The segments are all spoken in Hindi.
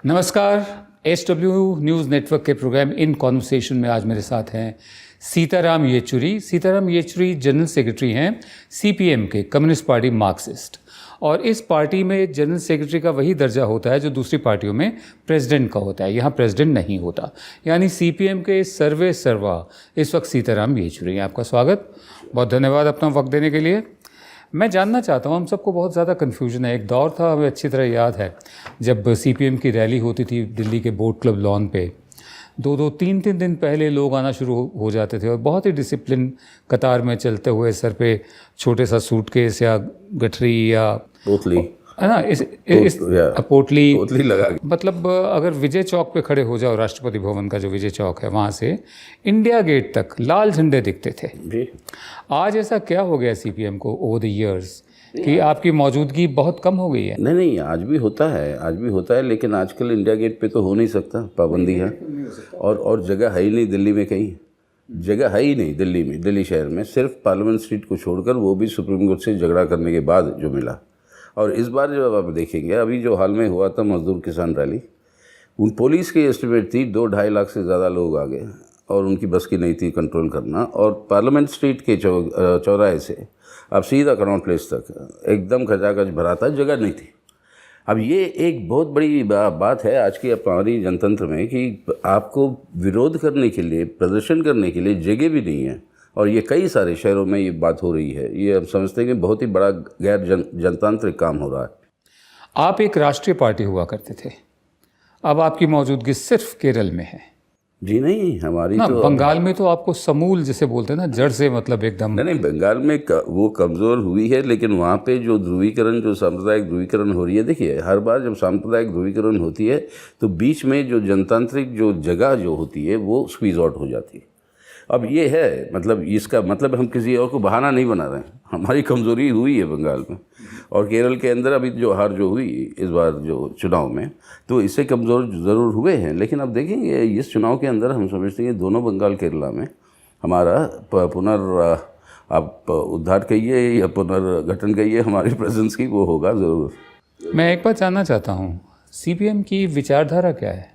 नमस्कार। SW न्यूज़ नेटवर्क के प्रोग्राम इन कॉन्वर्सेशन में आज मेरे साथ हैं सीताराम येचुरी। सीताराम येचुरी जनरल सेक्रेटरी हैं CPM के, कम्युनिस्ट पार्टी मार्क्सिस्ट। और इस पार्टी में जनरल सेक्रेटरी का वही दर्जा होता है जो दूसरी पार्टियों में प्रेसिडेंट का होता है। यहाँ प्रेसिडेंट नहीं होता, यानी CPM के सर्वे सर्वा इस वक्त सीताराम येचुरी हैं। आपका स्वागत, बहुत धन्यवाद अपना वक्त देने के लिए। मैं जानना चाहता हूँ, हम सबको बहुत ज़्यादा कन्फ्यूजन है। एक दौर था, हमें अच्छी तरह याद है, जब CPM की रैली होती थी दिल्ली के बोट क्लब लॉन पे, 2-2, 3-3 दिन पहले लोग आना शुरू हो जाते थे और बहुत ही डिसिप्लिन कतार में चलते हुए, सर पे छोटे सा सूटकेस या गठरी या बोतली, है ना, इस पोटली लगा, मतलब अगर विजय चौक पे खड़े हो जाओ, राष्ट्रपति भवन का जो विजय चौक है, वहाँ से इंडिया गेट तक लाल झंडे दिखते थे जी। आज ऐसा क्या हो गया CPM को ओवर द इयर्स कि आपकी मौजूदगी बहुत कम हो गई है? नहीं, आज भी होता है, लेकिन आजकल इंडिया गेट पे तो हो नहीं सकता, पाबंदी है। और जगह है ही नहीं दिल्ली में, कहीं जगह है ही नहीं दिल्ली में, दिल्ली शहर में। सिर्फ पार्लियामेंट स्ट्रीट को छोड़कर, वो भी सुप्रीम कोर्ट से झगड़ा करने के बाद जो मिला। और इस बार जब आप देखेंगे, अभी जो हाल में हुआ था मजदूर किसान रैली, उन पुलिस की एस्टिमेट थी 2-2.5 लाख से ज़्यादा लोग आ गए और उनकी बस की नहीं थी कंट्रोल करना। और पार्लियामेंट स्ट्रीट के चौराहे से अब सीधा कनॉट प्लेस तक एकदम खचाखच भरा था, जगह नहीं थी। अब ये एक बहुत बड़ी बात है आज की हमारी जनतंत्र में कि आपको विरोध करने के लिए, प्रदर्शन करने के लिए जगह भी नहीं है। और ये कई सारे शहरों में ये बात हो रही है। ये हम समझते हैं कि बहुत ही बड़ा गैर जनतांत्रिक काम हो रहा है। आप एक राष्ट्रीय पार्टी हुआ करते थे, अब आपकी मौजूदगी सिर्फ केरल में है। जी नहीं, हमारी ना, तो बंगाल में तो आपको समूल जिसे बोलते हैं ना, जड़ से, मतलब एकदम नहीं, बंगाल में वो कमज़ोर हुई है, लेकिन वहाँ पे जो ध्रुवीकरण, जो सांप्रदायिक ध्रुवीकरण हो रही है, देखिए हर बार जब सांप्रदायिक ध्रुवीकरण होती है तो बीच में जो जनतांत्रिक जो जगह जो होती है वो स्क्वीज आउट हो जाती है। अब ये है, मतलब इसका मतलब हम किसी और को बहाना नहीं बना रहे हैं, हमारी कमज़ोरी हुई है बंगाल में। और केरल के अंदर अभी जो हार जो हुई इस बार जो चुनाव में, तो इससे कमज़ोर ज़रूर हुए हैं। लेकिन अब देखेंगे इस चुनाव के अंदर हम समझते हैं दोनों बंगाल केरला में हमारा आप उद्धार कहिए या पुनर्गठन कहिए, हमारी प्रेजेंस की वो होगा ज़रूर। मैं एक बात जानना चाहता हूँ, CPM की विचारधारा क्या है?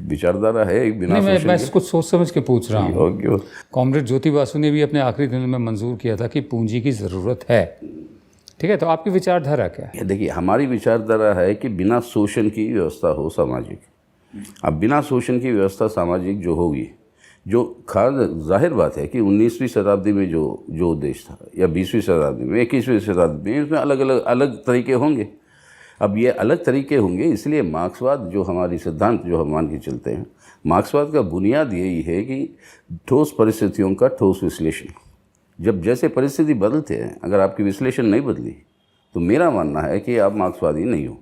विचारधारा है एक बिना नहीं, मैं कुछ सोच समझ के पूछ रहा हूँ। कॉमरेड ज्योति बासु ने भी अपने आखिरी दिनों में मंजूर किया था कि पूंजी की ज़रूरत है, ठीक है, तो आपकी विचारधारा क्या है? देखिए, हमारी विचारधारा है कि बिना शोषण की व्यवस्था हो सामाजिक। अब बिना शोषण की व्यवस्था सामाजिक जो होगी, जो खास जाहिर बात है कि 19वीं शताब्दी में जो देश था, या 20वीं शताब्दी में, 21वीं शताब्दी में, इसमें अलग तरीके होंगे। अब ये अलग तरीके होंगे, इसलिए मार्क्सवाद जो हमारी सिद्धांत जो हम मान के चलते हैं, मार्क्सवाद का बुनियाद यही है कि ठोस परिस्थितियों का ठोस विश्लेषण। जब जैसे परिस्थिति बदलते हैं, अगर आपकी विश्लेषण नहीं बदली तो मेरा मानना है कि आप मार्क्सवादी नहीं हो।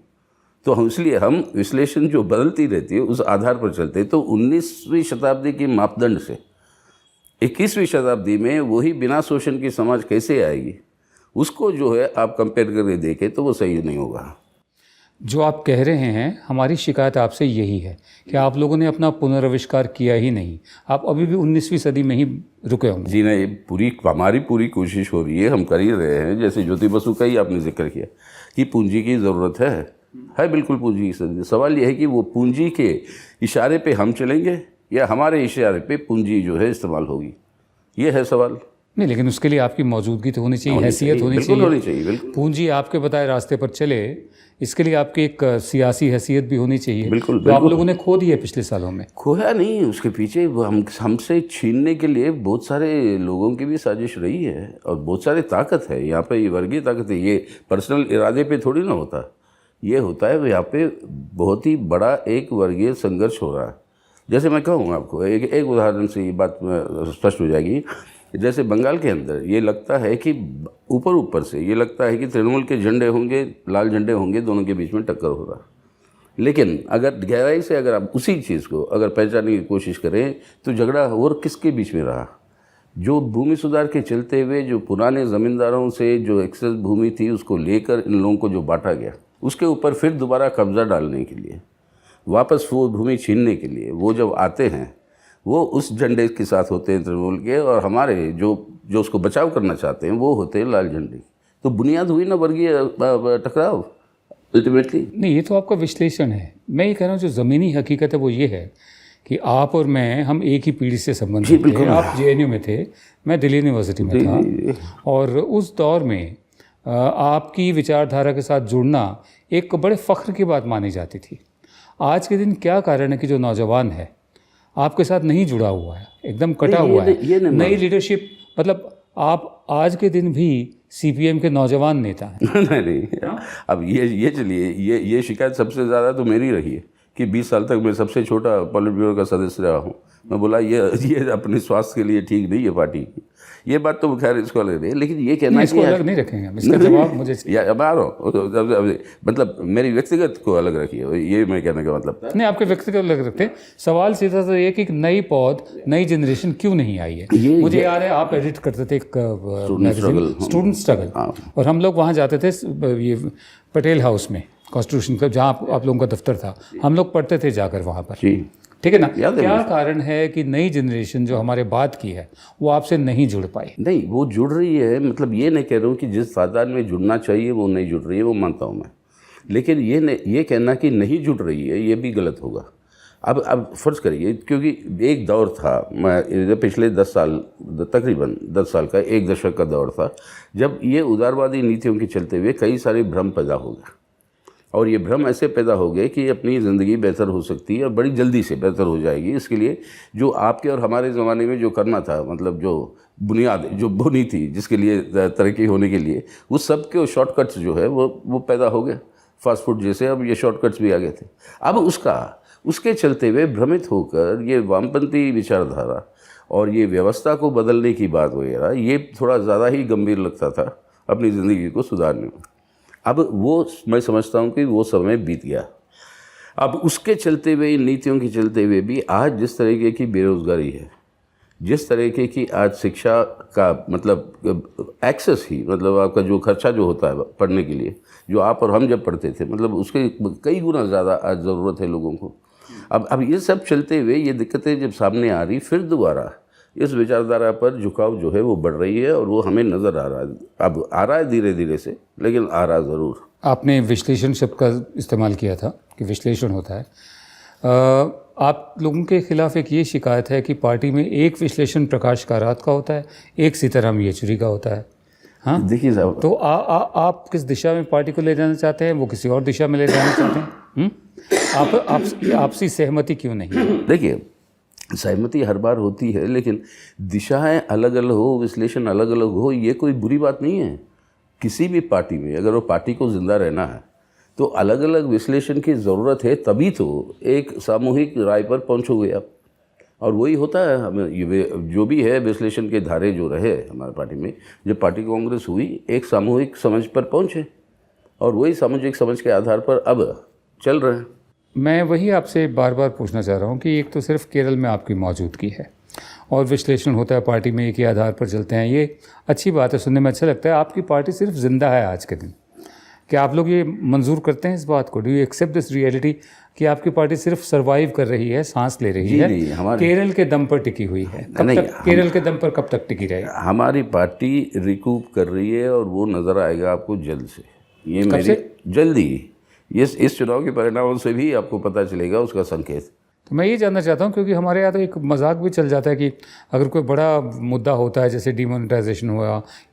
तो हम इसलिए हम विश्लेषण जो बदलती रहती है उस आधार पर चलते हैं। तो 19वीं शताब्दी के मापदंड से 21वीं शताब्दी में वही बिना शोषण की समाज कैसे आएगी, उसको जो है आप कंपेयर करके देखें तो वो सही नहीं होगा। जो आप कह रहे हैं, हमारी शिकायत आपसे यही है कि आप लोगों ने अपना पुनर्विष्कार किया ही नहीं, आप अभी भी 19वीं सदी में ही रुके होंगे। जी नहीं, हमारी पूरी कोशिश हो रही है, हम कर ही रहे हैं। जैसे ज्योति बसु का ही आपने जिक्र किया कि पूंजी की ज़रूरत है बिल्कुल पूंजी की। सवाल यह है कि वो पूंजी के इशारे पे हम चलेंगे या हमारे इशारे पे पूंजी जो है इस्तेमाल होगी, ये है सवाल। नहीं, लेकिन उसके लिए आपकी मौजूदगी तो होनी चाहिए, हैसियत होनी चाहिए। बिल्कुल। पूंजी आपके बताए रास्ते पर चले, इसके लिए आपकी एक सियासी हैसियत भी होनी चाहिए। बिल्कुल। तो आप लोगों ने खो दी है पिछले सालों में। खोया नहीं, उसके पीछे हमसे छीनने के लिए बहुत सारे लोगों की भी साजिश रही है और बहुत सारी ताकत है यहाँ पे। ये वर्गीय ताकत है, ये पर्सनल इरादे पे थोड़ी ना होता, ये होता है यहाँ पे बहुत ही बड़ा एक वर्गीय संघर्ष हो रहा है। जैसे मैं कहूँ आपको एक उदाहरण से ये बात स्पष्ट हो जाएगी। जैसे बंगाल के अंदर ये लगता है कि ऊपर से ये लगता है कि तृणमूल के झंडे होंगे, लाल झंडे होंगे, दोनों के बीच में टक्कर हो रहा है। लेकिन अगर गहराई से अगर आप उसी चीज़ को अगर पहचानने की कोशिश करें तो झगड़ा और किसके बीच में रहा? जो भूमि सुधार के चलते हुए जो पुराने ज़मींदारों से जो एक्सेस भूमि थी उसको लेकर इन लोगों को जो बांटा गया, उसके ऊपर फिर दोबारा कब्जा डालने के लिए, वापस वो भूमि छीनने के लिए वो जब आते हैं, वो उस झंडे के साथ होते हैं तृणमूल के, और हमारे जो उसको बचाव करना चाहते हैं वो होते हैं लाल झंडे। तो बुनियाद हुई ना वर्गीय टकराव। अल्टीमेटली। नहीं, ये तो आपका विश्लेषण है। मैं ये कह रहा हूँ जो ज़मीनी हकीकत है वो ये है कि आप और मैं, हम एक ही पीढ़ी से संबंधित थे। आप जेएनयू में थे, मैं दिल्ली यूनिवर्सिटी में था, और उस दौर में आपकी विचारधारा के साथ जुड़ना एक बड़े फ़ख्र की बात मानी जाती थी। आज के दिन क्या कारण है कि जो नौजवान है आपके साथ नहीं जुड़ा हुआ है, एकदम कटा हुआ है, नई लीडरशिप, मतलब आप आज के दिन भी सीपीएम के नौजवान नेता हैं? नहीं, अब ये चलिए, ये शिकायत सबसे ज़्यादा तो मेरी रही है कि 20 साल तक मैं सबसे छोटा पॉलिट ब्यूरो का सदस्य रहा हूँ। मैं बोला ये अपने स्वास्थ्य के लिए ठीक नहीं है पार्टी की। ये बात तो खैर इसको अलग नहीं, लेकिन ये कहना इसको अलग नहीं रखेंगे हम, इसका जवाब मुझे अब आ रहा हूँ, मतलब मेरी व्यक्तिगत को अलग रखिए, ये मैं कहने का मतलब था। नहीं, आपके व्यक्तिगत अलग रखते। सवाल सीधा सा ये कि एक नई पौध, नई जनरेशन क्यों नहीं आई है? मुझे याद है आप एडिट करते थे एक मैगजीन स्टूडेंट स्ट्रगल, और हम लोग वहाँ जाते थे, ये पटेल हाउस में, कॉन्स्टिट्यूशन क्लब, जहाँ आप लोगों का दफ्तर था, हम लोग पढ़ते थे जाकर वहाँ पर, ठीक है ना? क्या कारण है कि नई जनरेशन जो हमारे बाद की है वो आपसे नहीं जुड़ पाई? नहीं, वो जुड़ रही है, मतलब ये नहीं कह रहा हूँ कि जिस तादाद में जुड़ना चाहिए वो नहीं जुड़ रही है, वो मानता हूँ मैं, लेकिन ये कहना कि नहीं जुड़ रही है ये भी गलत होगा। अब फ़र्ज़ करिए, क्योंकि एक दौर था, मैं पिछले 10 साल, तकरीबन 10 साल का, एक दशक का दौर था, जब ये उदारवादी नीतियों के चलते हुए कई सारे भ्रम पैदा हो गए, और ये भ्रम ऐसे पैदा हो गए कि अपनी ज़िंदगी बेहतर हो सकती है और बड़ी जल्दी से बेहतर हो जाएगी। इसके लिए जो आपके और हमारे ज़माने में जो करना था, मतलब जो बुनियाद जो बुनी थी जिसके लिए तरक्की होने के लिए, उस सब के शॉर्टकट्स जो है वो पैदा हो गए, फास्ट फूड जैसे, अब ये शॉर्टकट्स भी आ गए थे। अब उसके चलते हुए भ्रमित होकर ये वामपंथी विचारधारा और ये व्यवस्था को बदलने की बात वगैरह, ये थोड़ा ज़्यादा ही गंभीर लगता था अपनी ज़िंदगी को सुधारने में। अब वो मैं समझता हूँ कि वो समय बीत गया। अब उसके चलते हुए, इन नीतियों के चलते हुए भी आज जिस तरीके की बेरोज़गारी है, जिस तरीके की आज शिक्षा का मतलब एक्सेस ही, मतलब आपका जो खर्चा जो होता है पढ़ने के लिए, जो आप और हम जब पढ़ते थे, मतलब उसके कई गुना ज़्यादा आज ज़रूरत है लोगों को। अब ये सब चलते हुए ये दिक्कतें जब सामने आ रही, फिर दोबारा इस विचारधारा पर झुकाव जो है वो बढ़ रही है, और वो हमें नज़र आ रहा है। अब आ रहा है धीरे धीरे से, लेकिन आ रहा ज़रूर। आपने विश्लेषण शब्द का इस्तेमाल किया था कि विश्लेषण होता है। आप लोगों के खिलाफ एक ये शिकायत है कि पार्टी में एक विश्लेषण प्रकाश कारात का होता है, एक सीताराम येचुरी का होता है। हाँ, देखिए साहब, तो आप किस दिशा में पार्टी को ले जाना चाहते हैं? वो किसी और दिशा में ले जाना चाहते हैं? आपसी सहमति क्यों नहीं? देखिए, सहमति हर बार होती है, लेकिन दिशाएं अलग अलग हो, विश्लेषण अलग अलग हो, ये कोई बुरी बात नहीं है। किसी भी पार्टी में अगर वो पार्टी को ज़िंदा रहना है तो अलग अलग विश्लेषण की ज़रूरत है, तभी तो एक सामूहिक राय पर पहुंचोगे आप। और वही होता है, हमें ये जो भी है विश्लेषण के धारे जो रहे हमारी पार्टी में, जब पार्टी कांग्रेस हुई, एक सामूहिक समझ पर पहुँचे, और वही सामूहिक समझ के आधार पर अब चल रहे हैं। मैं वही आपसे बार बार पूछना चाह रहा हूँ कि एक तो सिर्फ केरल में आपकी मौजूदगी है और विश्लेषण होता है पार्टी में, एक ही आधार पर चलते हैं, ये अच्छी बात है, सुनने में अच्छा लगता है। आपकी पार्टी सिर्फ जिंदा है आज के दिन। क्या आप लोग ये मंजूर करते हैं इस बात को? Do you accept this reality कि आपकी पार्टी सिर्फ सर्वाइव कर रही है, सांस ले रही है, केरल के दम पर टिकी हुई है? कब तक केरल के दम पर कब तक टिकी रहेगी? हमारी पार्टी रिकूप कर रही है, और वो नज़र आएगा आपको जल्द से। ये मेरी जल्दी, इस चुनाव के परिणामों से भी आपको पता चलेगा उसका संकेत। तो मैं ये जानना चाहता हूँ, क्योंकि हमारे यहाँ तो एक मजाक भी चल जाता है कि अगर कोई बड़ा मुद्दा होता है, जैसे डीमोनेटाइजेशन हुआ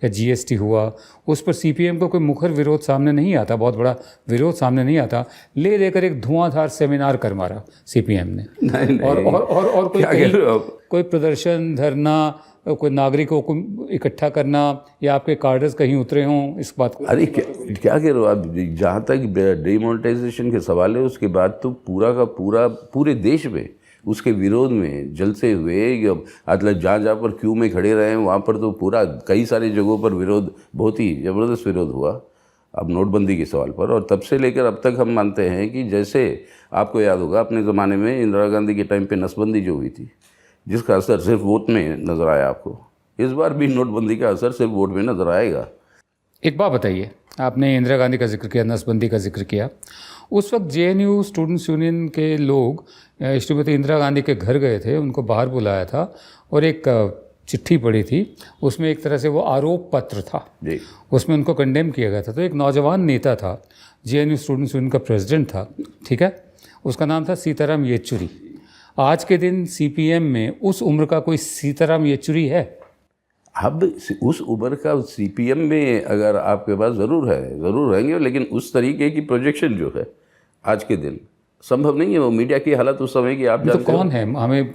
या जीएसटी हुआ, उस पर सीपीएम को कोई मुखर विरोध सामने नहीं आता, बहुत बड़ा विरोध सामने नहीं आता, ले लेकर एक धुआंधार सेमिनार कर मारा सीपीएम ने। नहीं। और कोई प्रदर्शन, धरना, कोई नागरिकों को इकट्ठा करना, या आपके कार्डर्स कहीं उतरे हों, इस बात को? अरे क्या कह रहे हो आप? जहाँ तक डिमोनेटाइजेशन के सवाल है, उसके बाद तो पूरा का पूरा पूरे देश में उसके विरोध में जलते हुए, मतलब जहाँ पर क्यू में खड़े रहे हैं वहाँ पर तो पूरा कई सारी जगहों पर विरोध, बहुत ही ज़बरदस्त विरोध हुआ अब नोटबंदी के सवाल पर। और तब से लेकर अब तक हम मानते हैं कि जैसे आपको याद होगा अपने ज़माने में इंदिरा गांधी के टाइम पे नसबंदी जो हुई थी, जिसका असर सिर्फ वोट में नज़र आया आपको, इस बार भी नोटबंदी का असर सिर्फ वोट में नज़र आएगा। एक बात बताइए, आपने इंदिरा गांधी का जिक्र किया, नसबंदी का जिक्र किया, उस वक्त जेएनयू स्टूडेंट्स यूनियन के लोग श्रीमती इंदिरा गांधी के घर गए थे, उनको बाहर बुलाया था और एक चिट्ठी पढ़ी थी, उसमें एक तरह से वो आरोप पत्र था, जी उसमें उनको कंडेम किया गया था। तो एक नौजवान नेता था, जेएनयू स्टूडेंट्स यूनियन का प्रेसिडेंट था, ठीक है, उसका नाम था सीताराम येचुरी। आज के दिन सीपीएम में उस उम्र का कोई सीताराम येचुरी है? अब उस उम्र का सीपीएम में अगर आपके पास ज़रूर रहेंगे, लेकिन उस तरीके की प्रोजेक्शन जो है आज के दिन संभव नहीं है। वो मीडिया की हालत उस समय की आप तो जानते हो। कौन है? हमें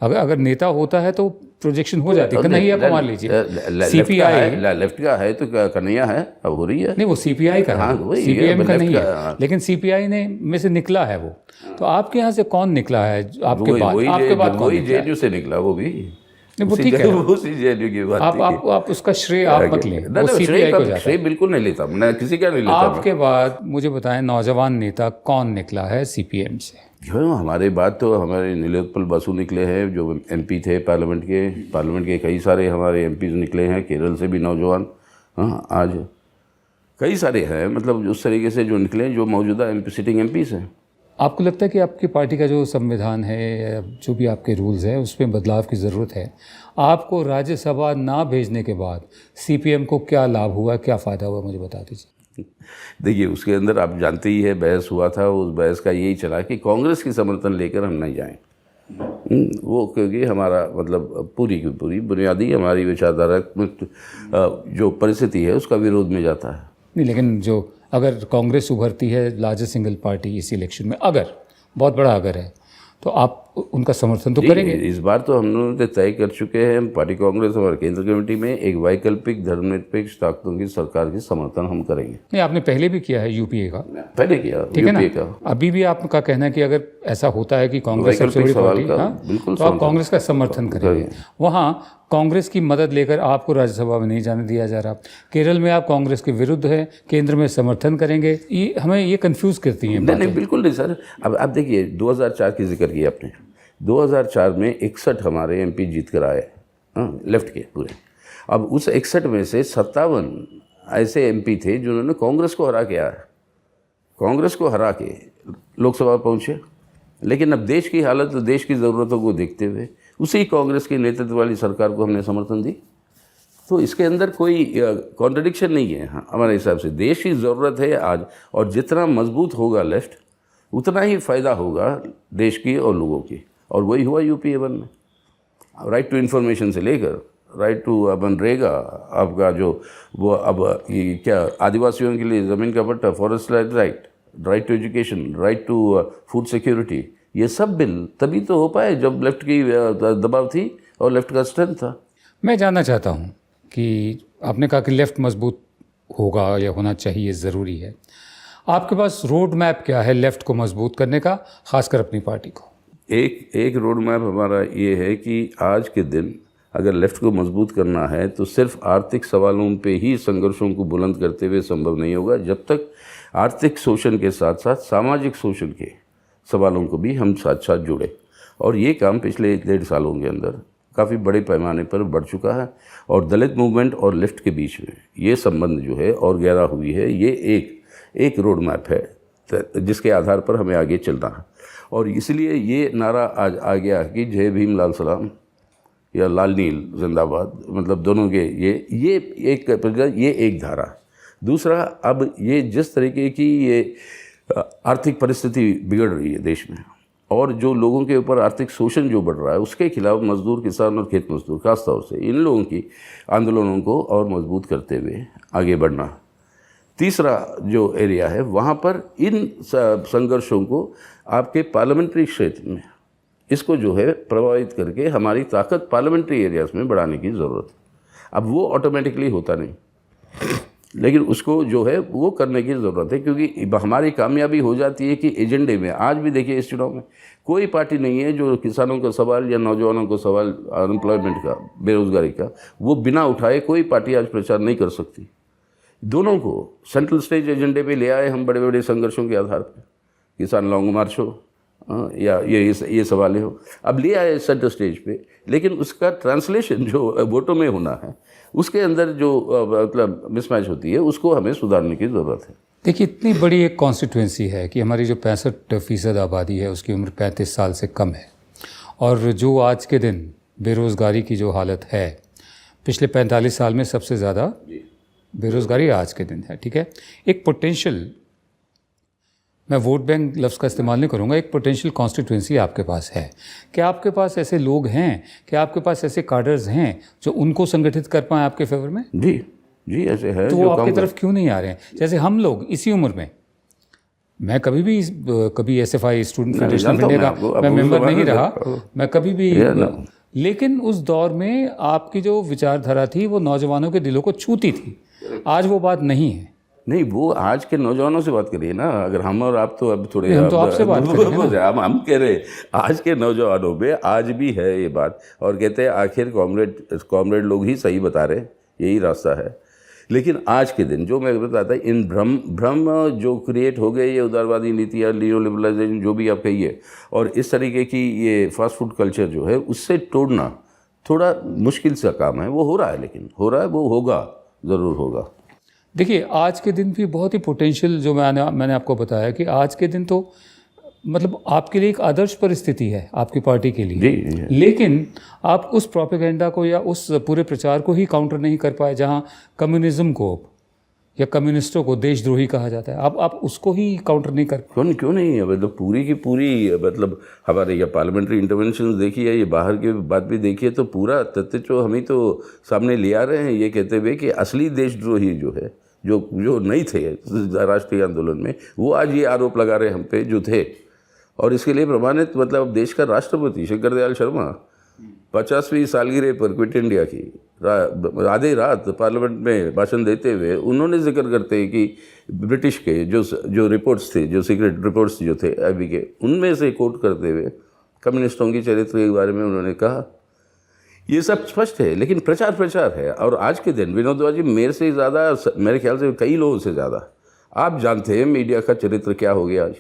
अगर नेता होता है तो प्रोजेक्शन हो जाती है। कन्हैया को मान लीजिए, सीपीआई लेफ्ट का है तो कन्हैया है, अब हो रही है। नहीं, वो सीपीआई का हाँ, है, वही है, सीपीएम का लेफ्ट नहीं का, है, हाँ। लेकिन सीपीआई ने में से निकला है वो। तो आपके यहाँ से कौन निकला है आपके बाद? आपके बाद कौन वही निकला है? जेएनयू से निकला वो भी। नहीं, वो ठीक है, उसी जेएनयू की बात थी। आप उसका श्रेय आप मत लें, वो सीपीआई को जाता है। श्रेय बिल्कुल नहीं लेता मैं, किसी का नहीं लेता मैं। आपके बाद मुझे बताएं, नौजवान नेता कौन निकला है सीपीएम से? जो हमारे बाद तो हमारे नीलोत्पल बासु निकले हैं, जो एमपी थे पार्लियामेंट के कई सारे हमारे एमपी निकले हैं, केरल से भी नौजवान। हाँ, आज कई सारे हैं, मतलब उस तरीके से जो निकले जो मौजूदा सिटिंग एमपीज हैं। आपको लगता है कि आपकी पार्टी का जो संविधान है या जो भी आपके रूल्स हैं उसमें बदलाव की ज़रूरत है? आपको राज्यसभा ना भेजने के बाद सीपीएम को क्या लाभ हुआ, क्या फ़ायदा हुआ, मुझे बता दीजिए। देखिए, उसके अंदर आप जानते ही है, बहस हुआ था। उस बहस का यही चला कि कांग्रेस की समर्थन लेकर हम नहीं जाएं। वो क्योंकि हमारा मतलब पूरी की पूरी बुनियादी हमारी विचारधारा जो परिस्थिति है उसका विरोध में जाता है। नहीं, लेकिन जो अगर कांग्रेस उभरती है लार्जेस्ट सिंगल पार्टी इस इलेक्शन में, अगर बहुत बड़ा अगर है, तो आप उनका समर्थन तो करेंगे? इस बार तो हम लोगों ने तय कर चुके हैं, पार्टी कांग्रेस हमारे केंद्र कमेटी में, एक वैकल्पिक धर्मनिरपेक्ष ताकतों की सरकार की समर्थन हम करेंगे। नहीं, आपने पहले भी किया है यूपीए का, पहले किया, ठीक है ना? यूपीए का। अभी भी आपका कहना है कि अगर ऐसा होता है कि कांग्रेस सबसे बड़ी वैकल्पिक पार्टी, सवाल का हाँ, बिल्कुल तो आप कांग्रेस का समर्थन करेंगे। वहाँ कांग्रेस की मदद लेकर आपको राज्यसभा में नहीं जाने दिया जा रहा। केरल में आप कांग्रेस के विरुद्ध है, केंद्र में समर्थन करेंगे। ये हमें ये कंफ्यूज करती हैं बातें। नहीं, बिल्कुल नहीं सर। अब आप देखिए, 2004 की जिक्र की आपने। 2004 में 61 हमारे एमपी जीत कर आए, हाँ, लेफ्ट के पूरे। अब उस 61 में से 57 ऐसे एमपी थे जिन्होंने कांग्रेस को हरा के आए, कांग्रेस को हरा के लोकसभा पहुँचे। लेकिन अब देश की हालत, देश की ज़रूरतों को देखते हुए उसी कांग्रेस के नेतृत्व वाली सरकार को हमने समर्थन दी। तो इसके अंदर कोई कॉन्ट्रडिक्शन नहीं है। हाँ, हमारे हिसाब से देश की ज़रूरत है आज, और जितना मजबूत होगा लेफ्ट उतना ही फ़ायदा होगा देश की और लोगों की। और वही हुआ यूपीए 1 में। राइट टू इन्फॉर्मेशन से लेकर राइट टू मनरेगा, आपका जो वो अब ये क्या आदिवासियों के लिए ज़मीन का पट्टा, forest right to education, right to food security, ये सब बिल तभी तो हो पाए जब लेफ्ट की दबाव थी और लेफ्ट का स्ट्रेंथ था। मैं जानना चाहता हूँ कि आपने कहा कि लेफ्ट मजबूत होगा या होना चाहिए, ज़रूरी है। आपके पास रोड मैप क्या है लेफ्ट को मजबूत करने का, खासकर अपनी पार्टी को? एक रोड मैप हमारा ये है कि आज के दिन अगर लेफ्ट को मजबूत करना है तो सिर्फ आर्थिक सवालों पे ही संघर्षों को बुलंद करते हुए संभव नहीं होगा, जब तक आर्थिक शोषण के साथ साथ सामाजिक शोषण के सवालों को भी हम साथ साथ जुड़े। और ये काम पिछले 1.5 सालों के अंदर काफ़ी बड़े पैमाने पर बढ़ चुका है। और दलित मूवमेंट और लेफ्ट के बीच में ये संबंध जो है और गहरा हुई है। ये एक रोड मैप है जिसके आधार पर हमें आगे चलना है। और इसलिए ये नारा आज आ गया कि जय भीम लाल सलाम या लाल नील जिंदाबाद, मतलब दोनों के ये एक धारा। दूसरा, अब ये जिस तरीके की ये आर्थिक परिस्थिति बिगड़ रही है देश में, और जो लोगों के ऊपर आर्थिक शोषण जो बढ़ रहा है, उसके खिलाफ मजदूर, किसान और खेत मजदूर खास तौर से इन लोगों की आंदोलनों को और मजबूत करते हुए आगे बढ़ना। तीसरा जो एरिया है, वहाँ पर इन संघर्षों को आपके पार्लियामेंट्री क्षेत्र में इसको जो है प्रभावित करके हमारी ताकत पार्लियामेंट्री एरियाज में बढ़ाने की ज़रूरत है। अब वो ऑटोमेटिकली होता नहीं, लेकिन उसको जो है वो करने की ज़रूरत है, क्योंकि हमारी कामयाबी हो जाती है कि एजेंडे में आज भी देखिए इस चुनाव में कोई पार्टी नहीं है जो किसानों का सवाल या नौजवानों का सवाल, अनएम्प्लॉयमेंट का, बेरोज़गारी का, वो बिना उठाए कोई पार्टी आज प्रचार नहीं कर सकती। दोनों को सेंट्रल स्टेज एजेंडे पे ले आए हम बड़े बड़े संघर्षों के आधार पर, किसान लॉन्ग मार्च हो या ये सवाल हो, अब ले आए सेंटर स्टेज पे, लेकिन उसका ट्रांसलेशन जो वोटों में होना है उसके अंदर जो मतलब मिसमैच होती है, उसको हमें सुधारने की ज़रूरत है। देखिए, इतनी बड़ी एक कॉन्स्टिट्यूंसी है कि हमारी जो 65% आबादी है उसकी उम्र 35 साल से कम है, और जो आज के दिन बेरोज़गारी की जो हालत है, पिछले 45 साल में सबसे ज़्यादा बेरोज़गारी आज के दिन है, ठीक है। एक पोटेंशियल, मैं वोट बैंक लफ्ज़ का इस्तेमाल नहीं करूँगा, एक पोटेंशियल कॉन्स्टिट्यूंसी आपके पास है। क्या आपके पास ऐसे लोग हैं, क्या आपके पास ऐसे काडर्स हैं जो उनको संगठित कर पाएँ आपके फेवर में? जी जी, ऐसे है। तो वो आपकी तरफ क्यों नहीं आ रहे हैं? जैसे हम लोग इसी उम्र में, मैं कभी SFI student federation of India का मैं मेंबर नहीं रहा, मैं कभी भी, लेकिन उस दौर में आपकी जो विचारधारा थी वो नौजवानों के दिलों को छूती थी। आज वो बात नहीं है। नहीं, वो आज के नौजवानों से बात करिए ना। अगर हम और आप तो अब थोड़े, हम तो आपसे बात करेंगे ना। हम कह रहे आज के नौजवानों में आज भी है ये बात, और कहते हैं आखिर कॉमरेड लोग ही सही बता रहे, यही रास्ता है। लेकिन आज के दिन जो मैं बताता, इन भ्रम जो क्रिएट हो गए, ये उदारवादी नीतियाँ, नियो लिबरलाइजेशन, जो भी आप कहिए, और इस तरीके की ये फास्ट फूड कल्चर जो है, उससे तोड़ना थोड़ा मुश्किल सा काम है। वो हो रहा है, लेकिन हो रहा है, वो होगा, ज़रूर होगा। देखिए, आज के दिन भी बहुत ही पोटेंशियल, जो मैंने आपको बताया कि आज के दिन तो मतलब आपके लिए एक आदर्श परिस्थिति है आपकी पार्टी के लिए, जी। लेकिन आप उस प्रोपेगेंडा को या उस पूरे प्रचार को ही काउंटर नहीं कर पाए जहां कम्युनिज्म को या कम्युनिस्टों को देशद्रोही कहा जाता है। आप उसको ही काउंटर नहीं कर। क्यों नहीं है? मतलब पूरी की पूरी, मतलब हमारे ये पार्लियामेंट्री इंटरवेंशन देखिए, ये बाहर की बात भी देखिए, तो पूरा तथ्य जो हम ही तो सामने ले आ रहे हैं, ये कहते हुए कि असली देशद्रोही जो है, जो नहीं थे राष्ट्रीय आंदोलन में, वो आज ये आरोप लगा रहे हम पे जो थे। और इसके लिए प्रमाणित, मतलब देश का राष्ट्रपति शंकर दयाल शर्मा 50वीं सालगिरह पर क्विट इंडिया की आधी रात पार्लियामेंट में भाषण देते हुए उन्होंने जिक्र करते हैं कि ब्रिटिश के जो रिपोर्ट्स थे, जो सीक्रेट रिपोर्ट्स जो थे आईबी के, उनमें से कोट करते हुए कम्युनिस्टों की चरित्र के बारे में उन्होंने कहा। ये सब स्पष्ट है, लेकिन प्रचार है। और आज के दिन विनोद वाजी मेरे से ज़्यादा, मेरे ख्याल से कई लोगों से ज़्यादा आप जानते हैं मीडिया का चरित्र क्या हो गया आज।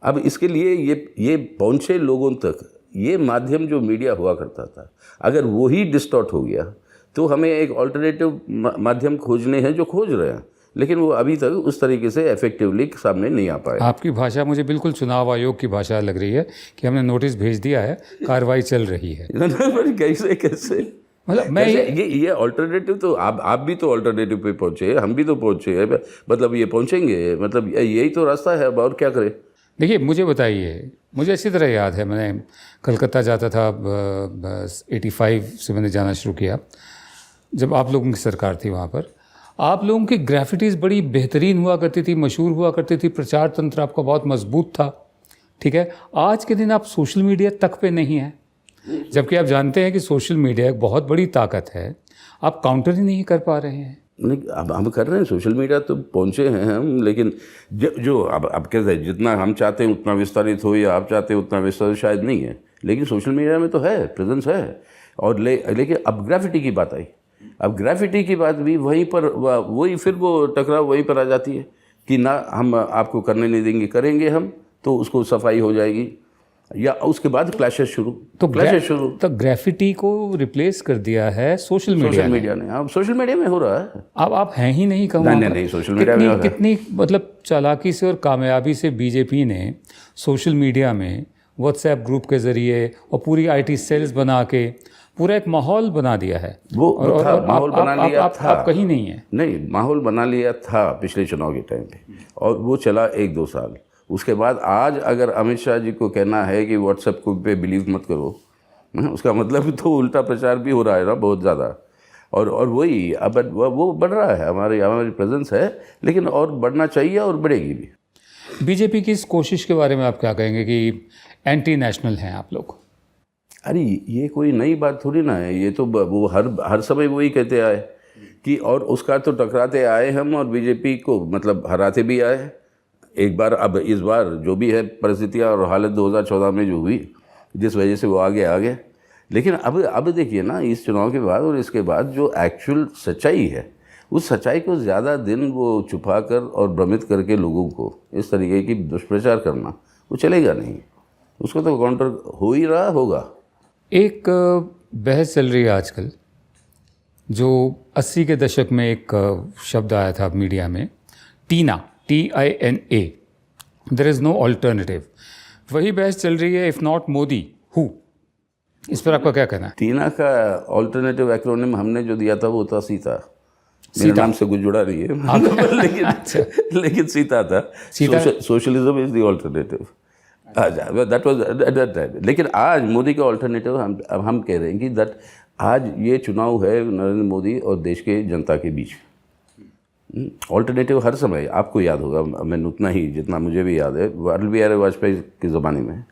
अब इसके लिए ये पहुँचे लोगों तक, ये माध्यम जो मीडिया हुआ करता था, अगर वो ही डिस्टॉर्ट हो गया तो हमें एक ऑल्टरनेटिव माध्यम खोजने हैं, जो खोज रहे हैं, लेकिन वो अभी तक उस तरीके से इफेक्टिवली सामने नहीं आ पाए। आपकी भाषा मुझे बिल्कुल चुनाव आयोग की भाषा लग रही है कि हमने नोटिस भेज दिया है, कार्रवाई चल रही है। कैसे मतलब मैं ये ऑल्टरनेटिव, तो आप भी तो ऑल्टरनेटिव पे पहुंचे, हम भी तो पहुंचे, मतलब ये पहुंचेंगे, मतलब यही तो रास्ता है। अब और क्या करें? देखिए, मुझे बताइए, मुझे अच्छी तरह याद है, मैंने कलकत्ता जाता था 85 से मैंने जाना शुरू किया, जब आप लोगों की सरकार थी। वहाँ पर आप लोगों की ग्राफिटीज़ बड़ी बेहतरीन हुआ करती थी, मशहूर हुआ करती थी, प्रचार तंत्र आपका बहुत मजबूत था, ठीक है। आज के दिन आप सोशल मीडिया तक पे नहीं हैं, जबकि आप जानते हैं कि सोशल मीडिया एक बहुत बड़ी ताकत है, आप काउंटर ही नहीं कर पा रहे हैं। नहीं, अब हम कर रहे हैं, सोशल मीडिया तो पहुंचे हैं हम, लेकिन जो अब कहते हैं जितना हम चाहते हैं उतना विस्तारित हो, या आप चाहते हैं उतना विस्तारित शायद नहीं है, लेकिन सोशल मीडिया में तो है, प्रेजेंस है। और लेकिन अब ग्राफिटी की बात आई, अब ग्राफिटी की बात भी वहीं पर, वही फिर वो टकराव वहीं पर आ जाती है कि ना हम आपको करने नहीं देंगे, करेंगे हम तो उसको सफाई हो जाएगी, या उसके बाद क्लैशेस शुरू। तो ग्राफिटी को रिप्लेस कर दिया है सोशल मीडिया ने। अब सोशल मीडिया में हो रहा है। अब आप हैं ही नहीं कहूँगा। नहीं, सोशल मीडिया में कितनी मतलब चालाकी से और कामयाबी से बीजेपी ने सोशल मीडिया में व्हाट्सएप ग्रुप के ज़रिए और पूरी आईटी सेल्स बना के पूरा एक माहौल बना दिया है। वो माहौल बना लिया था। आप कहीं नहीं है। नहीं, माहौल बना लिया था पिछले चुनाव के टाइम पे, और वो चला 1-2 साल। उसके बाद आज अगर अमित शाह जी को कहना है कि व्हाट्सएप को पे बिलीव मत करो, उसका मतलब तो उल्टा प्रचार भी हो रहा है ना बहुत ज़्यादा। और वही अब वो बढ़ रहा है, हमारी प्रेजेंस है, लेकिन और बढ़ना चाहिए और बढ़ेगी भी। बीजेपी की इस कोशिश के बारे में आप क्या कहेंगे कि एंटी नेशनल हैं आप लोग? अरे ये कोई नई बात थोड़ी ना है, ये तो वो हर समय वही कहते आए कि, और उसका तो टकराते आए हम, और बीजेपी को मतलब हराते भी आए एक बार। अब इस बार जो भी है परिस्थितियाँ और हालत 2014 में जो हुई, जिस वजह से वो आगे, लेकिन अब देखिए ना, इस चुनाव के बाद और इसके बाद जो एक्चुअल सच्चाई है, उस सच्चाई को ज़्यादा दिन वो छुपा कर और भ्रमित करके लोगों को इस तरीके की दुष्प्रचार करना, वो चलेगा नहीं। उसको तो काउंटर हो ही रहा होगा। एक बहस चल रही है आजकल, जो 80 के दशक में एक शब्द आया था मीडिया में, TINA, TINA, there is no alternative. वही बहस चल रही है, इफ़ नॉट मोदी हु। इस पर आपका क्या कहना है? टीना का ऑल्टरनेटिव एक्रोनिम हमने जो दिया था वो था सीता। मेरे नाम से कुछ जुड़ा नहीं है लेकिन सीता था। Socialism is the alternative. That was at that time. लेकिन आज मोदी का ऑल्टरनेटिव हम कह रहे हैं कि दैट आज ये चुनाव है नरेंद्र मोदी और देश के जनता के बीच। ऑल्टरनेटिव हर समय आपको याद होगा, मैं उतना ही जितना मुझे भी याद है, अटल बिहारी वाजपेयी के ज़माने में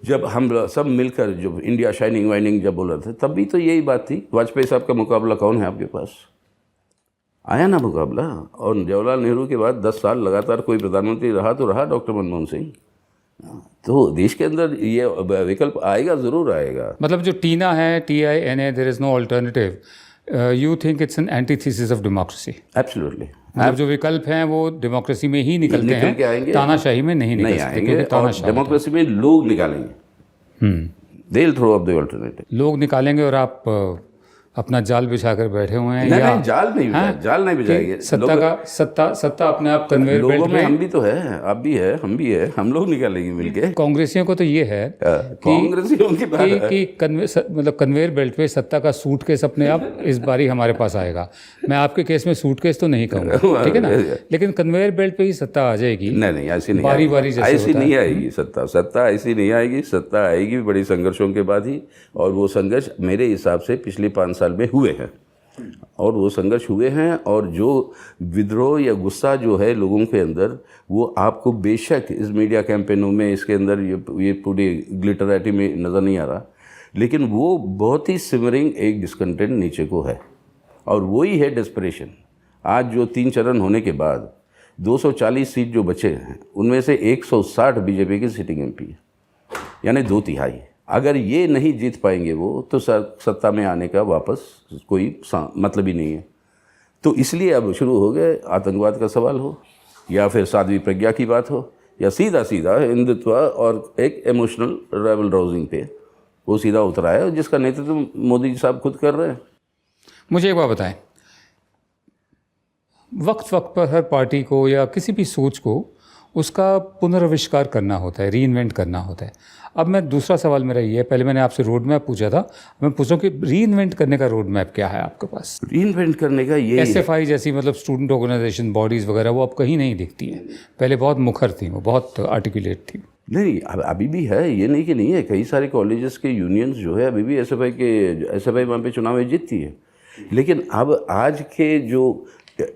जब हम सब मिलकर जब इंडिया शाइनिंग वाइनिंग जब बोल रहे थे, तब भी तो यही बात थी। वाजपेयी साहब का मुकाबला कौन है आपके पास? आया ना मुकाबला। और जवाहरलाल नेहरू के बाद 10 साल लगातार कोई प्रधानमंत्री रहा तो रहा डॉक्टर मनमोहन सिंह। तो देश के अंदर ये विकल्प आएगा, ज़रूर आएगा। मतलब जो टीना है, TINA, there is no alternative, you think it's an antithesis of democracy? Absolutely. मतलब जो विकल्प हैं वो डेमोक्रेसी में ही निकलते निकल के आएंगे, हैं, तानाशाही में नहीं निकल सकते, आएंगे। क्योंकि और डेमोक्रेसी में लोग निकालेंगे। They will throw up the alternative. लोग निकालेंगे और आप अपना जाल बिछाकर बैठे हुए हैं? नहीं, जाल नहीं, जाल नहीं बिछाएंगे। सत्ता अपने आप कन्वेयर बेल्ट में। हम भी तो है, आप भी है, हम भी है, हम लोग निकालेंगे मिलके। कांग्रेसियों को तो ये है कांग्रेसियों की बात है कि मतलब कन्वेयर बेल्ट पे सत्ता का सूटकेस अपने आप इस बारी हमारे पास आएगा। मैं आपके केस में सूटकेस तो नहीं कहूँगा, ठीक है ना, लेकिन कन्वेयर बेल्ट पे ही सत्ता आ जाएगी। नहीं, ऐसी नहीं, बारी बारी ऐसी नहीं आएगी सत्ता ऐसी नहीं आएगी। सत्ता आएगी बड़ी संघर्षों के बाद ही, और वो संघर्ष मेरे हिसाब से पिछले 5 साल में हुए हैं, और वो संघर्ष हुए हैं। और जो विद्रोह या गुस्सा जो है लोगों के अंदर, वो आपको बेशक इस मीडिया कैंपेनों में, इसके अंदर ये पूरी ग्लिटरेटी में नज़र नहीं आ रहा, लेकिन वो बहुत ही सिमरिंग एक डिस्कंटेंट नीचे को है, और वही है डेस्परेशन। आज जो 3 चरण होने के बाद 240 सीट जो बचे हैं, उनमें से 160 बीजेपी की सिटिंग MP है, यानी 2/3। अगर ये नहीं जीत पाएंगे वो, तो सत्ता में आने का वापस कोई मतलब ही नहीं है। तो इसलिए अब शुरू हो गए, आतंकवाद का सवाल हो, या फिर साध्वी प्रज्ञा की बात हो, या सीधा हिंदुत्व और एक इमोशनल रेबल राउजिंग पे वो सीधा उतरा है, जिसका नेतृत्व मोदी जी साहब खुद कर रहे हैं। मुझे एक बात बताएं, वक्त पर हर पार्टी को या किसी भी सोच को उसका पुनर्विष्कार करना होता है, रीइन्वेंट करना होता है। अब मैं दूसरा सवाल मेरा ये है, पहले मैंने आपसे रोड मैप पूछा था, मैं पूछ रहा हूँ कि रीइन्वेंट करने का रोड मैप क्या है आपके पास? रीइन्वेंट करने का ये SFI जैसी मतलब स्टूडेंट ऑर्गेनाइजेशन बॉडीज़ वगैरह, वो अब कहीं नहीं दिखती हैं। पहले बहुत मुखर थी, वो बहुत आर्टिकुलेट थी। नहीं, अभी भी है, ये नहीं कि नहीं है। कई सारे कॉलेजेस के यूनियंस जो है अभी भी SFI वहाँ पे चुनाव जीतती है। लेकिन अब आज के जो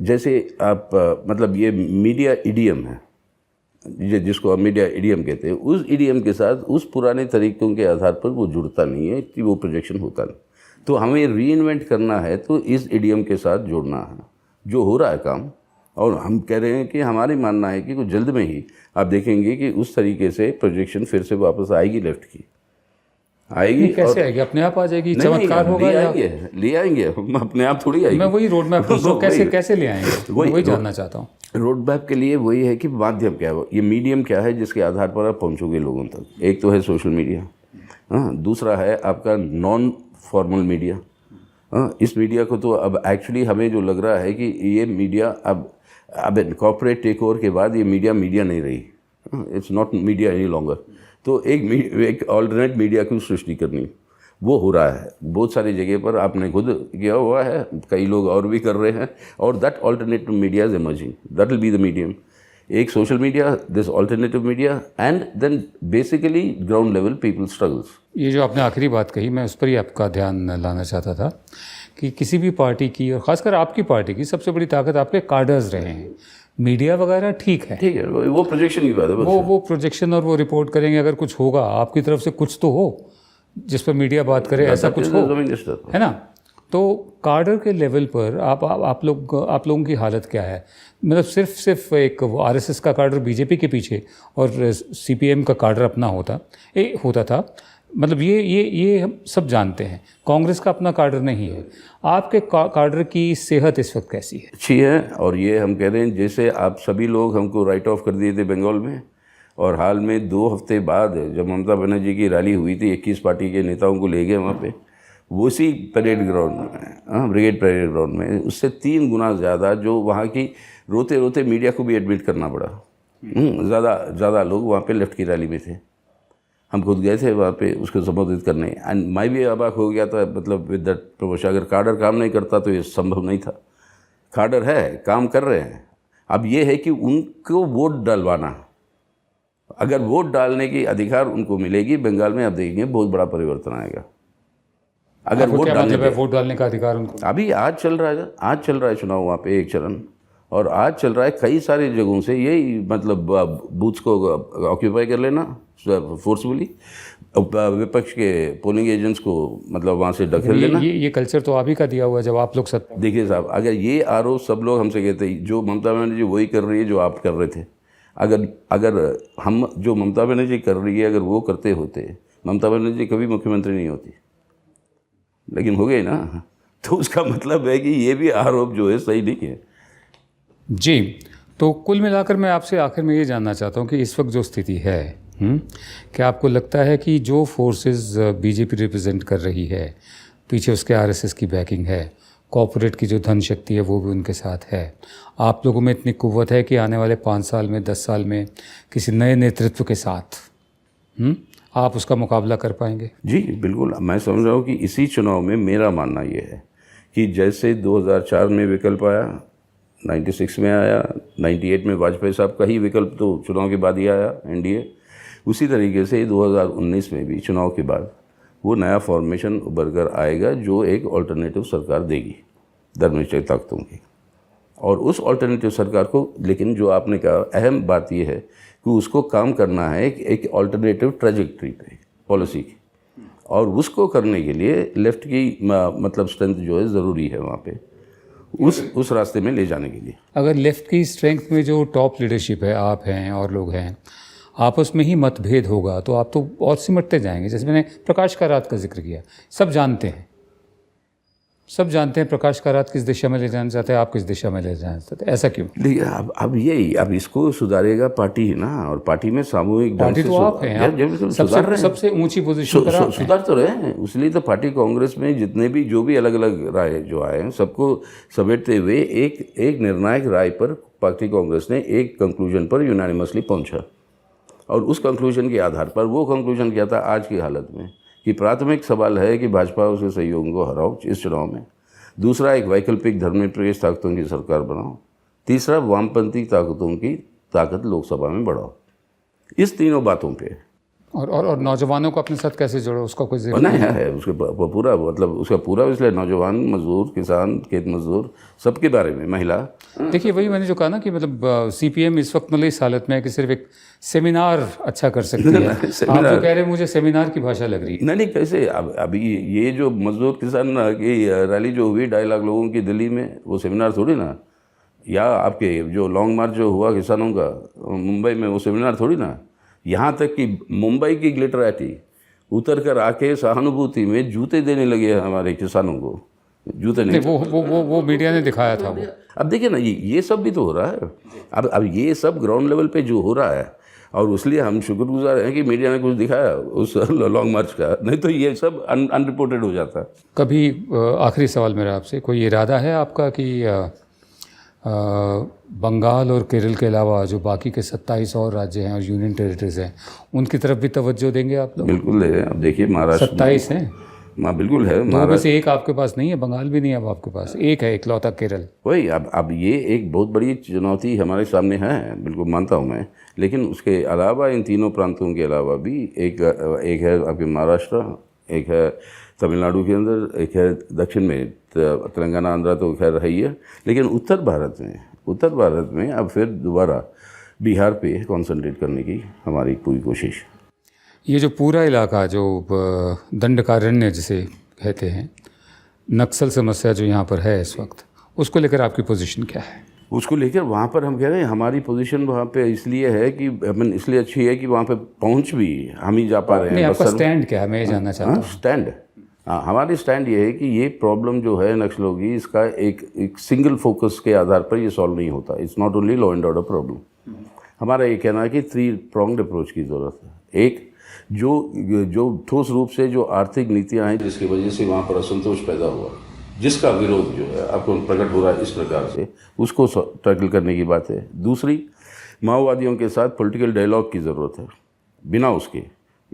जैसे आप मतलब ये मीडिया इडियम है, जिसको हम मीडिया इडियम कहते हैं, उस इडियम के साथ उस पुराने तरीकों के आधार पर वो जुड़ता नहीं है, कि वो प्रोजेक्शन होता नहीं। तो हमें रीइन्वेंट करना है तो इस इडियम के साथ जोड़ना है, जो हो रहा है काम। और हम कह रहे हैं कि हमारी मानना है कि कुछ जल्द में ही आप देखेंगे कि उस तरीके से प्रोजेक्शन फिर से वापस आएगी, लेफ्ट की आएगी। कैसे आएगी? अपने आप आ जाएगी? चमत्कार होगा? ले आएंगे हम, अपने आप थोड़ी आएगी। मैं वही रोड मैप कैसे ले आएंगे, वही जानना चाहता हूँ। रोड मैप के लिए वही है कि माध्यम क्या है, ये मीडियम क्या है जिसके आधार पर आप पहुंचोगे लोगों तक। एक तो है सोशल मीडिया, हाँ, दूसरा है आपका नॉन फॉर्मल मीडिया। हाँ, इस मीडिया को तो अब एक्चुअली हमें जो लग रहा है कि ये मीडिया अब कॉर्पोरेट टेक ओवर के बाद ये मीडिया नहीं रही, it's not media any longer. तो एक ऑल्टरनेट मीडिया की सृष्टि करनी, वो हो रहा है बहुत सारी जगह पर, आपने खुद किया हुआ है, कई लोग और भी कर रहे हैं। और that alternative media is emerging, that will be the medium. एक social media, this alternative media, and then basically ground level people struggles. ये जो आपने आखिरी बात कही, मैं उस पर ही आपका ध्यान लाना चाहता था कि किसी भी पार्टी की, और ख़ासकर आपकी पार्टी की, सबसे बड़ी ताकत आपके कार्डर्स रहे हैं। मीडिया वगैरह ठीक है, वो प्रोजेक्शन की बात है, वो प्रोजेक्शन, और वो रिपोर्ट करेंगे। अगर कुछ होगा आपकी तरफ से, कुछ तो हो जिस पर मीडिया बात करे, ऐसा कुछ हो, है ना। तो कार्डर के लेवल पर आप लोगों की हालत क्या है? मतलब सिर्फ एक RSS का कार्डर बीजेपी के पीछे और CPM का कार्डर अपना होता था, मतलब ये हम सब जानते हैं। कांग्रेस का अपना कार्डर नहीं है। आपके कार्डर की सेहत इस वक्त कैसी है? अच्छी है। और ये हम कह रहे हैं, जैसे आप सभी लोग हमको राइट ऑफ कर दिए थे बंगाल में, और हाल में 2 हफ्ते बाद जब ममता बनर्जी की रैली हुई थी, 21 पार्टी के नेताओं को ले गए वहाँ पे, वो उसी परेड ग्राउंड में, ब्रिगेड परेड ग्राउंड में, उससे 3 गुना ज़्यादा जो वहाँ की रोते रोते मीडिया को भी एडमिट करना पड़ा। ज़्यादा लोग वहाँ पे लेफ्ट की रैली में थे। हम खुद गए थे वहाँ पे उसको संबोधित करने, एंड मैं भी अबाक हो गया था, मतलब विद दैट प्रमोशन। अगर काडर काम नहीं करता तो ये संभव नहीं था। काडर है, काम कर रहे हैं। अब ये है कि उनको वोट डलवाना, अगर वोट डालने की अधिकार उनको मिलेगी बंगाल में, आप देखेंगे बहुत बड़ा परिवर्तन आएगा। अगर वोट डालने मतलब वोट डालने का अधिकार उनको, अभी आज चल रहा है चुनाव वहाँ पे एक चरण, और आज चल रहा है कई सारी जगहों से, यही मतलब बूथ्स को ऑक्यूपाई कर लेना फोर्सफुली, विपक्ष के पोलिंग एजेंट्स को मतलब वहाँ से ढकेल लेना। ये कल्चर तो आप ही का दिया हुआ है जब आप लोग सत्ता। देखिए साहब, अगर ये आरोप सब लोग हमसे कहते हैं, जो ममता बनर्जी वही कर रही है जो आप कर रहे थे। अगर हम जो ममता बनर्जी कर रही है अगर वो करते होते, ममता बनर्जी कभी मुख्यमंत्री नहीं होती, लेकिन हो गई ना, तो उसका मतलब है कि ये भी आरोप जो है सही नहीं है। जी, तो कुल मिलाकर मैं आपसे आखिर में ये जानना चाहता हूँ कि इस वक्त जो स्थिति है, क्या आपको लगता है कि जो फोर्सेस बीजेपी रिप्रेजेंट कर रही है, पीछे उसके आरएसएस की बैकिंग है, कॉर्पोरेट की जो धन शक्ति है वो भी उनके साथ है, आप लोगों में इतनी कुव्वत है कि आने वाले 5 साल में 10 साल में किसी नए नेतृत्व के साथ आप उसका मुकाबला कर पाएंगे? जी बिल्कुल, मैं समझ रहा हूँ कि इसी चुनाव में मेरा मानना ये है कि जैसे 2004 में विकल्प आया, 96 में आया, 98 में वाजपेयी साहब का ही विकल्प तो चुनाव के बाद ही आया एनडीए, उसी तरीके से 2019 में भी चुनाव के बाद वो नया फॉर्मेशन उभर कर आएगा जो एक ऑल्टरनेटिव सरकार देगी धर्मनिरपेक्ष ताकतों की। और उस ऑल्टरनेटिव सरकार को, लेकिन जो आपने कहा अहम बात यह है कि उसको काम करना है एक ऑल्टरनेटिव ट्रेजेक्ट्री पे पॉलिसी की, और उसको करने के लिए लेफ्ट की मतलब स्ट्रेंथ जो है ज़रूरी है वहाँ पे, उस रास्ते में ले जाने के लिए। अगर लेफ्ट की स्ट्रेंथ में जो टॉप लीडरशिप है, आप हैं और लोग हैं, आपस में ही मतभेद होगा तो आप तो और सिमटते जाएंगे। जैसे मैंने प्रकाश कारात का जिक्र किया, सब जानते हैं प्रकाश कारात किस दिशा में ले जाना चाहते हैं, आप किस दिशा में ले जाना चाहते हैं, ऐसा क्यों? देखिए अब इसको सुधारेगा पार्टी है ना, और पार्टी में सामूहिक पार्टी तो आप हैं, आप सबसे ऊंची पोजीशन पर आप हैं। सुधार तो रहे हैं, इसलिए तो पार्टी कांग्रेस में जितने भी जो भी अलग अलग राय जो आए हैं सबको समेटते हुए एक निर्णायक राय पर पार्टी कांग्रेस ने एक कंक्लूजन पर यूनानिमसली पहुंचा, और उस कंक्लूजन के आधार पर वो कंक्लूजन क्या था आज की हालत में कि प्राथमिक सवाल है कि भाजपा उसके सहयोगियों को हराओ इस चुनाव में, दूसरा एक वैकल्पिक धर्मनिरपेक्ष ताकतों की सरकार बनाओ, तीसरा वामपंथी ताकतों की ताकत लोकसभा में बढ़ाओ। इस तीनों बातों पे और नौजवानों को अपने साथ कैसे जोड़ो, उसका कोई जिक्र बनाया है उसके पूरा, मतलब उसका पूरा, इसलिए नौजवान, मजदूर, किसान, खेत मजदूर, सबके बारे में, महिला। देखिए वही मैंने जो कहा ना कि मतलब सीपीएम इस वक्त मतलब इस हालत में है कि सिर्फ एक सेमिनार अच्छा कर सकती है। आप जो कह रहे हैं मुझे सेमिनार की भाषा लग रही है। नहीं कैसे, अभी ये जो मजदूर किसान की रैली जो हुई 2.5 लाख लोगों की दिल्ली में, वो सेमिनार थोड़ी ना, या आपके जो लॉन्ग मार्च जो हुआ किसानों का मुंबई में, वो सेमिनार थोड़ी ना। यहाँ तक कि मुंबई की ग्लिटराटी उतर कर आके सहानुभूति में जूते देने लगे हमारे किसानों को, जूते नहीं, वो मीडिया ने दिखाया था वो। अब देखिए ना, ये सब भी तो हो रहा है। अब ये सब ग्राउंड लेवल पे जो हो रहा है, और इसलिए हम शुक्रगुजार हैं कि मीडिया ने कुछ दिखाया उस लॉन्ग मार्च का, नहीं तो ये सब अनरिपोर्टेड हो जाता। कभी आखिरी सवाल मेरा आपसे, कोई इरादा है आपका कि बंगाल और केरल के अलावा जो बाकी के 27 और राज्य हैं और यूनियन टेरिटरीज हैं, उनकी तरफ भी तवज्जो देंगे आप लोग? बिल्कुल है। अब देखिए महाराष्ट्र 27 हैं, हाँ बिल्कुल है। दो में से एक आपके पास नहीं है, बंगाल भी नहीं है, अब आपके पास एक है इकलौता केरल। वही अब ये एक बहुत बड़ी चुनौती हमारे सामने है, बिल्कुल मानता हूँ मैं, लेकिन उसके अलावा इन तीनों प्रांतों के अलावा भी एक है आपके महाराष्ट्र, एक है तमिलनाडु के अंदर, एक है दक्षिण में तेलंगाना, आंध्रा तो खैर है ही है, लेकिन उत्तर भारत में अब फिर दोबारा बिहार पे कंसंट्रेट करने की हमारी पूरी कोशिश। ये जो पूरा इलाका जो दंडकारण्य जिसे कहते हैं, नक्सल समस्या जो यहाँ पर है इस वक्त, उसको लेकर आपकी पोजीशन क्या है? उसको लेकर वहाँ पर हम कह रहे हैं हमारी पोजीशन वहाँ पे इसलिए है कि इसलिए अच्छी है कि वहाँ पे पहुँच भी हम ही जा पा रहे हैं। नहीं, आपका स्टैंड क्या है, मैं ये जानना चाहता हूँ। स्टैंड, हाँ हमारी स्टैंड ये है कि ये प्रॉब्लम जो है नक्सलों की, इसका एक सिंगल फोकस के आधार पर ये सॉल्व नहीं होता। It's not only law and order problem. हमारा ये कहना है कि 3 pronged अप्रोच की ज़रूरत है। एक जो ठोस रूप से जो आर्थिक नीतियाँ हैं जिसकी वजह से वहाँ पर असंतोष पैदा हुआ, जिसका विरोध जो है आपको प्रकट हो रहा है इस प्रकार से, उसको टैकल करने की बात है। दूसरी, माओवादियों के साथ पॉलिटिकल डायलॉग की ज़रूरत है। बिना उसके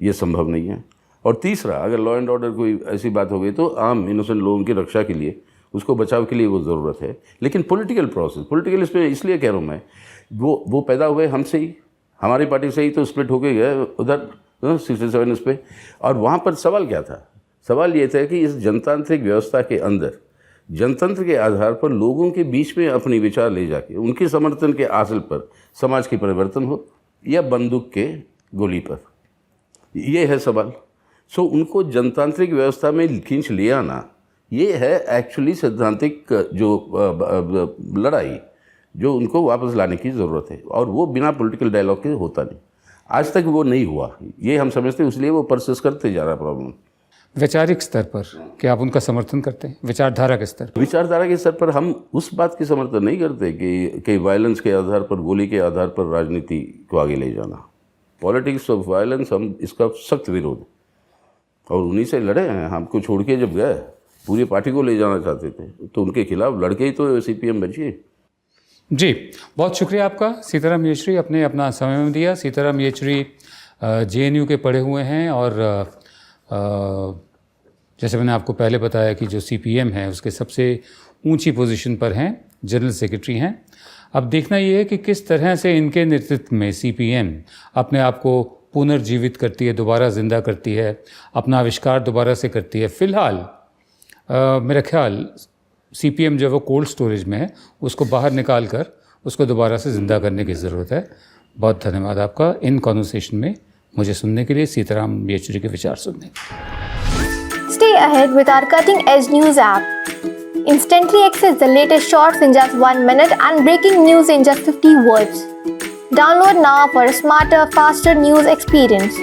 ये संभव नहीं है। और तीसरा, अगर लॉ एंड ऑर्डर कोई ऐसी बात हो गई तो आम इनोसेंट लोगों की रक्षा के लिए, उसको बचाव के लिए वो ज़रूरत है। लेकिन पॉलिटिकल प्रोसेस, पॉलिटिकल इसमें इसलिए कह रहा हूँ मैं, वो पैदा हुए हमसे ही, हमारी पार्टी से ही तो स्प्लिट होके गए उधर 67 उस पर। और वहाँ पर सवाल क्या था? सवाल ये था कि इस जनतांत्रिक व्यवस्था के अंदर जनतंत्र के आधार पर लोगों के बीच में अपनी विचार ले जाके उनके समर्थन के हासिल पर समाज की परिवर्तन हो, या बंदूक के गोली पर, ये है सवाल। सो उनको जनतांत्रिक व्यवस्था में खींच ले आना, ये है एक्चुअली सैद्धांतिक जो लड़ाई जो उनको वापस लाने की ज़रूरत है। और वो बिना पॉलिटिकल डायलॉग के होता नहीं, आज तक वो नहीं हुआ, ये हम समझते हैं, इसलिए वो परसिस्ट करते जा रहा प्रॉब्लम। वैचारिक स्तर पर क्या आप उनका समर्थन करते हैं? विचारधारा के स्तर पर? विचारधारा के स्तर पर हम उस बात की समर्थन नहीं करते कि वायलेंस के आधार पर, गोली के आधार पर राजनीति को आगे ले जाना। पॉलिटिक्स ऑफ वायलेंस, हम इसका सख्त विरोध, और उन्हीं से लड़े हैं। हमको छोड़ के जब गए, पूरी पार्टी को ले जाना चाहते थे, तो उनके खिलाफ लड़के ही तो CPM बची। जी, बहुत शुक्रिया आपका सीताराम येचुरी, अपने अपना समय दिया। सीताराम येचुरी JNU के पढ़े हुए हैं, और जैसे मैंने आपको पहले बताया कि जो CPM है उसके सबसे ऊंची पोजीशन पर हैं, जनरल सेक्रेटरी हैं। अब देखना ये है कि किस तरह से इनके नेतृत्व में CPM अपने आप को पुनर्जीवित करती है, दोबारा ज़िंदा करती है, अपना आविष्कार दोबारा से करती है। फ़िलहाल मेरा ख्याल CPM जो वो कोल्ड स्टोरेज में है, उसको बाहर निकाल कर उसको दोबारा से ज़िंदा करने की ज़रूरत है। बहुत धन्यवाद आपका इन कॉन्वर्सेशन में मुझे सुनने के लिए, सीताराम येचुरी के विचार सुनने के लिए। Stay ahead with our cutting edge news app. Instantly access the latest shorts in just 1 minute and breaking news in just 50 words. Download now for a smarter, faster news experience.